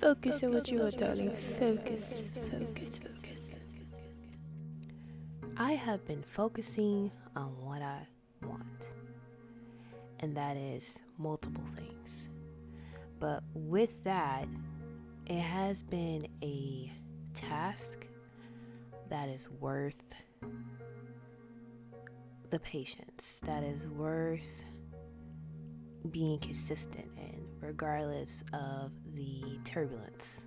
Focus on what you want, darling. Focus, focus, focus. I have been focusing on what I want, and that is multiple things. But with that, it has been a task that is worth the patience, that is worth being consistent in, regardless of the turbulence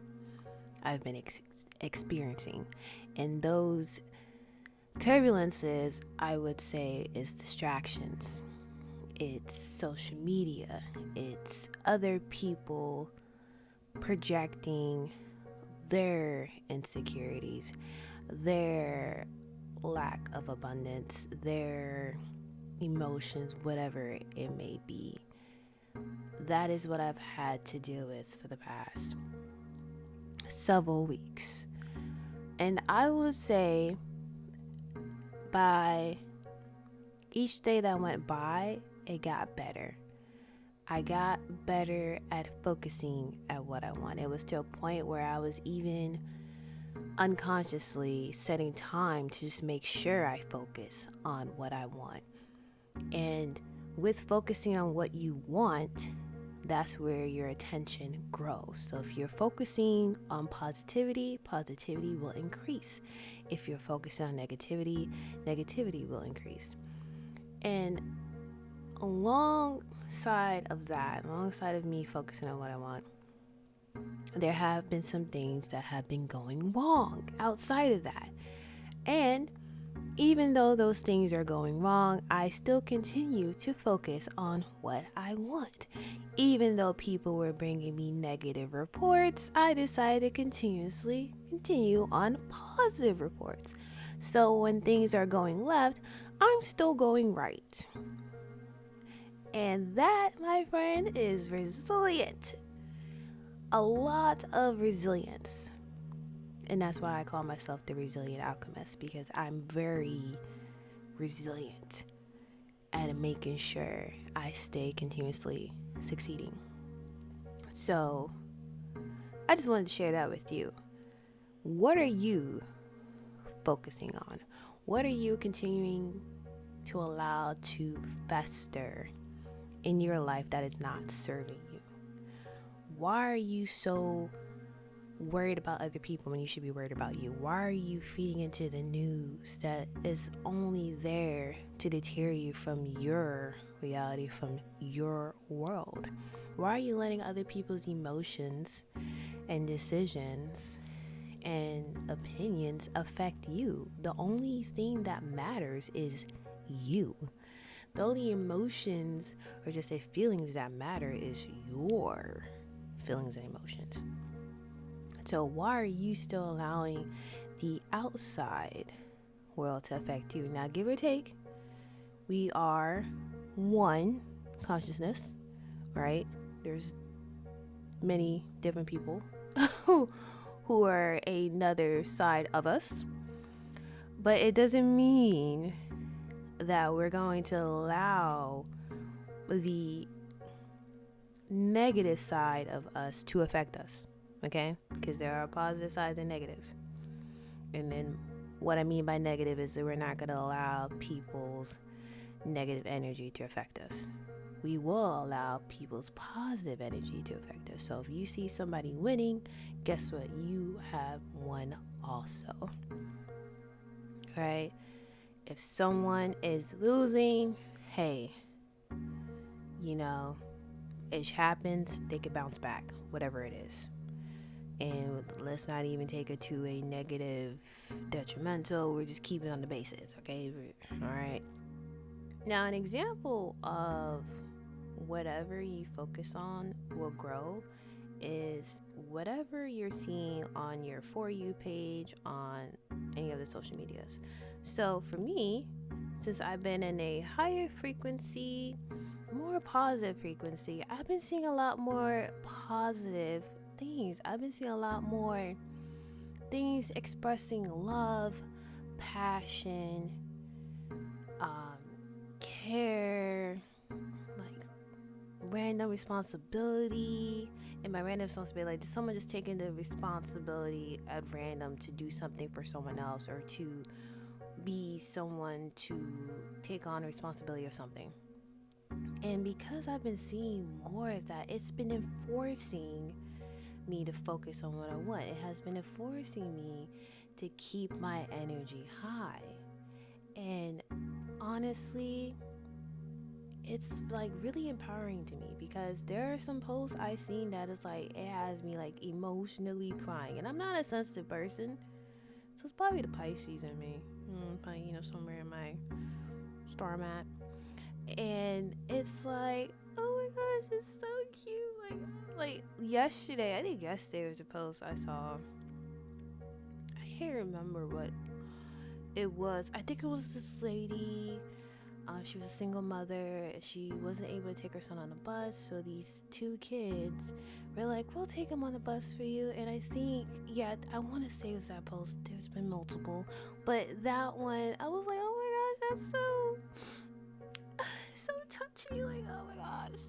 I've been experiencing. And those turbulences, I would say, is distractions. It's social media. It's other people projecting their insecurities, their lack of abundance, their emotions, whatever it may be. That is what I've had to deal with for the past several weeks. And I would say by each day that went by, it got better. I got better at focusing at what I want. It was to a point where I was even unconsciously setting time to just make sure I focus on what I want. And with focusing on what you want, that's where your attention grows. So if you're focusing on positivity, positivity will increase. If you're focusing on negativity, negativity will increase. And alongside of me focusing on what I want, there have been some things that have been going wrong outside of that. And even though those things are going wrong, I still continue to focus on what I want. Even though people were bringing me negative reports, I decided to continue on positive reports. So when things are going left, I'm still going right. And that, my friend, is resilient. A lot of resilience. And that's why I call myself the resilient alchemist, because I'm very resilient at making sure I stay continuously succeeding. So I just wanted to share that with you. What are you focusing on? What are you continuing to allow to fester in your life that is not serving you? Why are you so worried about other people when you should be worried about you? Why are you feeding into the news that is only there to deter you from your reality, from your world? Why are you letting other people's emotions and decisions and opinions affect you? The only thing that matters is you. The only emotions or just say feelings that matter is your feelings and emotions. So why are you still allowing the outside world to affect you? Now, give or take, we are one consciousness, right? There's many different people who are another side of us. But it doesn't mean that we're going to allow the negative side of us to affect us. Okay? Because there are positive sides and negative. And then what I mean by negative is that we're not going to allow people's negative energy to affect us. We will allow people's positive energy to affect us. So if you see somebody winning, guess what? You have won also. Right? If someone is losing, hey, it happens, they can bounce back, whatever it is. And let's not even take it to a negative, detrimental. We're just keeping on the basis, okay? All right. Now, an example of whatever you focus on will grow is whatever you're seeing on your For You page on any of the social medias. So for me, since I've been in a higher frequency, more positive frequency, I've been seeing a lot more positive things. I've been seeing a lot more things expressing love, passion, care, like random responsibility, And my random responsibility, like, someone just taking the responsibility at random to do something for someone else, or to be someone to take on the responsibility of something. And because I've been seeing more of that, it's been enforcing me to focus on what I want. It has been enforcing me to keep my energy high. And honestly, it's like really empowering to me, because there are some posts I've seen that is like, it has me like emotionally crying. And I'm not a sensitive person, so it's probably the Pisces in me. Probably, somewhere in my star map. And it's like, oh my gosh, it's so cute. Like yesterday, I think yesterday was a post I saw. I can't remember what it was. I think it was this lady. She was a single mother. She wasn't able to take her son on the bus, so these two kids were like, we'll take him on the bus for you. And I think, yeah, I want to say it was that post. There's been multiple, but that one, I was like, oh my gosh, that's so touchy. Like, oh my gosh,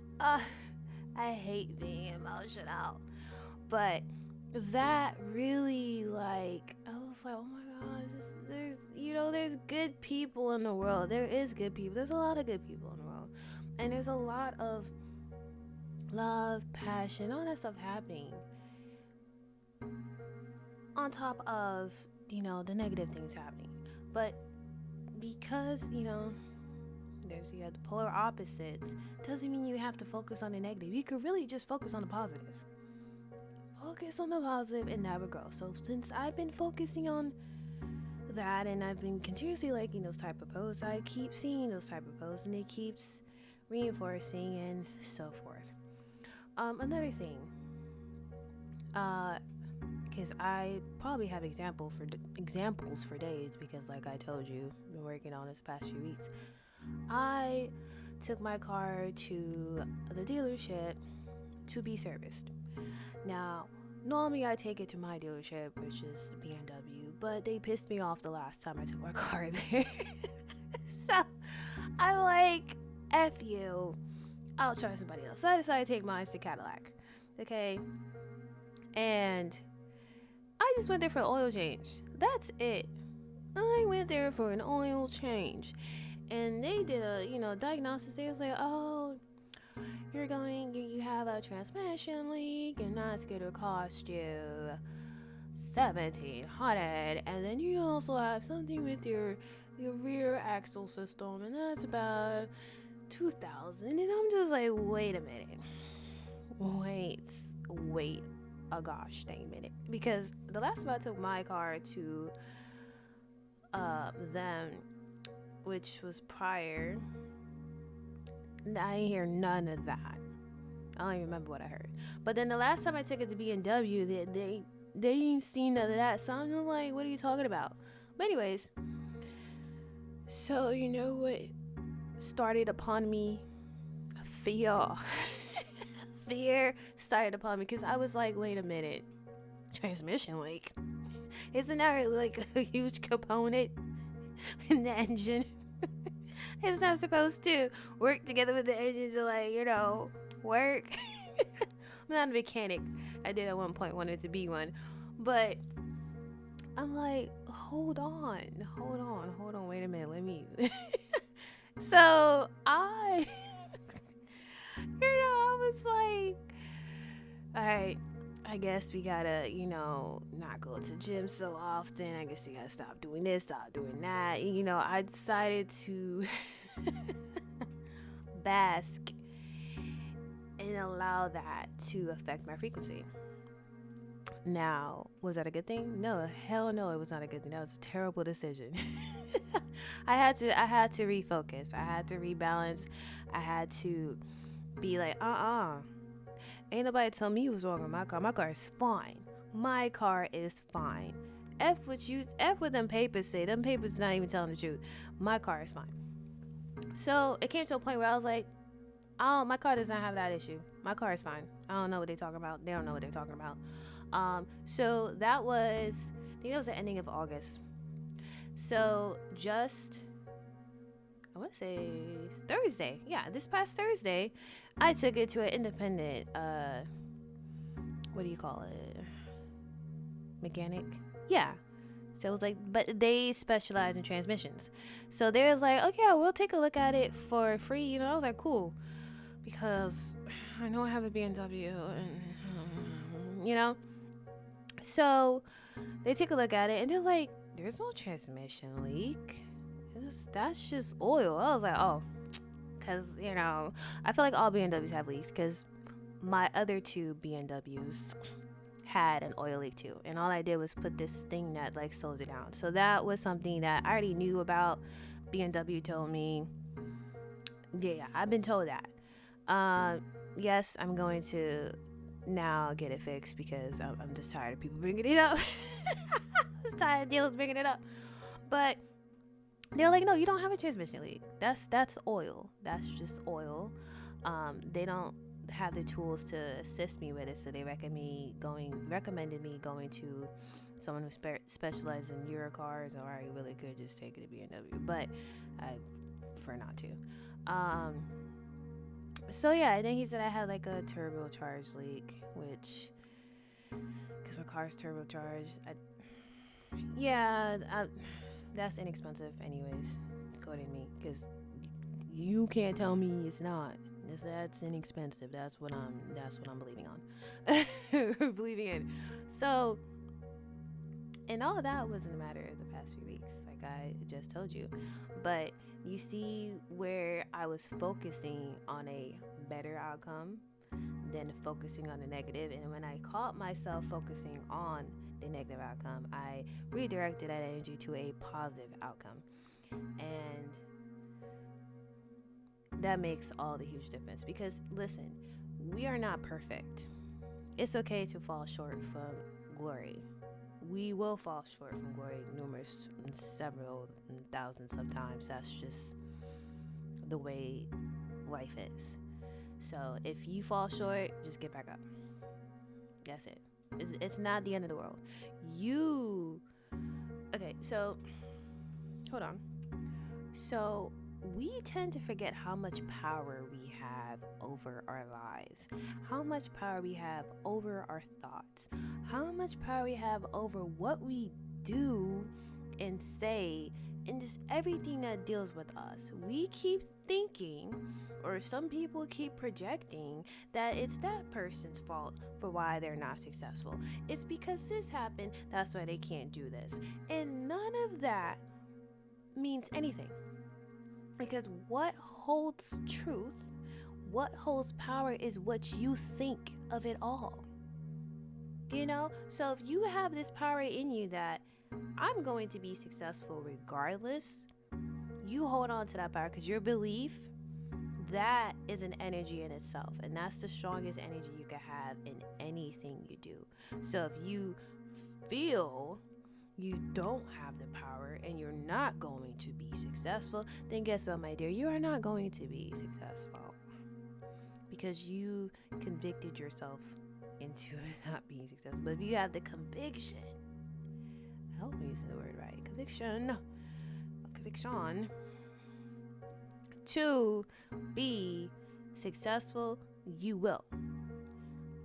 I hate being emotional, but that really, like, I was like, oh my gosh, there's good people in the world. There is good people. There's a lot of good people in the world, and there's a lot of love, passion, all that stuff happening on top of the negative things happening. But because there's the polar opposites, doesn't mean you have to focus on the negative. You could really just focus on the positive. Focus on the positive, and that would grow. So since I've been focusing on that, and I've been continuously liking those type of posts, I keep seeing those type of posts, and it keeps reinforcing and so forth. Another thing, because I probably have examples for days, because like I told you, I've been working on this past few weeks. I took my car to the dealership to be serviced. Now, normally I take it to my dealership, which is the BMW, but they pissed me off the last time I took my car there. So I'm like, F you, I'll try somebody else. So I decided to take mine to Cadillac. Okay? And I just went there for an oil change. That's it. I went there for an oil change. And they did a, diagnosis. They was like, oh, you have a transmission leak, and that's going to cost you $1,700. And then you also have something with your rear axle system, and that's about $2,000. And I'm just like, wait a minute. Wait a gosh dang minute. Because the last time I took my car to them, which was prior, I didn't hear none of that. I don't even remember what I heard. But then the last time I took it to BMW, they didn't see none of that. So I'm just like, what are you talking about? But anyways, so you know what started upon me? Fear. Fear started upon me, because I was like, wait a minute. Transmission leak. Isn't that like a huge component in the engine? It's not supposed to work together with the engine to, like, work. I'm not a mechanic. I did at one point wanted to be one. But I'm like, hold on, wait a minute, let me. So I was like, all right, I guess we gotta, not go to gym so often. I guess we gotta stop doing this, stop doing that. And, I decided to bask and allow that to affect my frequency. Now, was that a good thing? No, hell no, it was not a good thing. That was a terrible decision. I had to refocus. I had to rebalance. I had to be like, ain't nobody tell me what's wrong with my car. My car is fine. My car is fine. F what them papers say. Them papers not even telling the truth. My car is fine. So it came to a point where I was like, oh, my car does not have that issue. My car is fine. I don't know what they're talking about. They don't know what they're talking about. So that was, I think that was the ending of August. So just, I want to say Thursday. Yeah, this past Thursday, I took it to an independent what do you call it? Mechanic? Yeah. So it was like, but they specialize in transmissions. So they was like, okay, we'll take a look at it for free. You know, I was like, cool. Because I know I have a BMW and, you know. So they take a look at it and they're like, there's no transmission leak. That's just oil. I was like, oh, because, you know, I feel like all BMWs have leaks because my other two BMWs had an oil leak too. And all I did was put this thing that like slows it down. So that was something that I already knew about. BMW told me. Yeah, I've been told that. Yes, I'm going to now get it fixed because I'm just tired of people bringing it up. I'm just tired of dealers bringing it up. But they're like, no, you don't have a transmission leak. That's oil. That's just oil. They don't have the tools to assist me with it, so they recommended me going to someone who specializes in Euro cars, or I really could just take it to BMW, but I prefer not to. So yeah, and then he said I had like a turbocharged leak, which, because my car's turbocharged, that's inexpensive anyways, according to me, because you can't tell me it's not. That's inexpensive. That's what I'm believing on. Believing in. So, and all of that wasn't a matter of the past few weeks, like I just told you. But you see where I was focusing on a better outcome than focusing on the negative. And when I caught myself focusing on the negative outcome, I redirected that energy to a positive outcome. And that makes all the huge difference, because listen, we are not perfect. It's okay to fall short from glory. We will fall short from glory several thousands of times. That's just the way life is. So if you fall short, just get back up. That's it. It's not the end of the world. Okay, so hold on. So we tend to forget how much power we have over our lives, how much power we have over our thoughts, how much power we have over what we do and say, and just everything that deals with us. We keep thinking, or some people keep projecting, that it's that person's fault for why they're not successful. It's because this happened, that's why they can't do this. And none of that means anything. Because what holds truth, what holds power is what you think of it all. You know? So if you have this power in you that I'm going to be successful regardless, you hold on to that power, because your belief, that is an energy in itself. And that's the strongest energy you can have in anything you do. So if you feel you don't have the power and you're not going to be successful, then guess what, my dear? You are not going to be successful, because you convicted yourself into not being successful. But if you have the conviction, I hope I'm using the word right, conviction to be successful, you will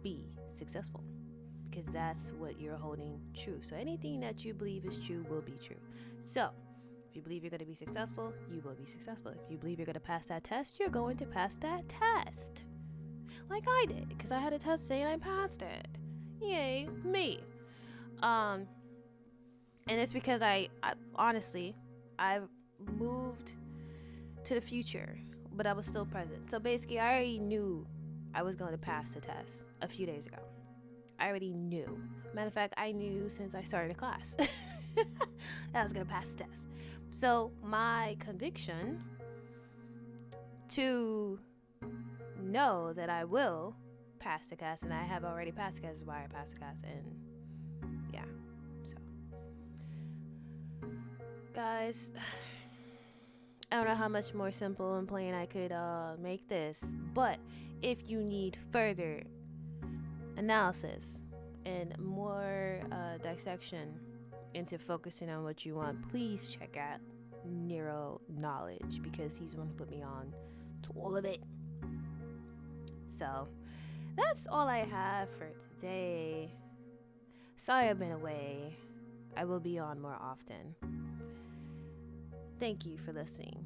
be successful, because that's what you're holding true. So anything that you believe is true will be true. So if you believe you're going to be successful, you will be successful. If you believe you're going to pass that test, you're going to pass that test. Like I did, because I had a test today and I passed it. Yay, me. And it's because I honestly, I moved to the future, but I was still present. So basically, I already knew I was going to pass the test a few days ago. I already knew. Matter of fact, I knew since I started class that I was going to pass the test. So my conviction to know that I will pass the test, and I have already passed the test, is why I passed the test. And yeah, so guys, I don't know how much more simple and plain I could make this, but if you need further analysis and more dissection into focusing on what you want, please check out Nero Knowledge, because he's the one who put me on to all of it. So that's all I have for today. Sorry I've been away. I will be on more often. Thank you for listening.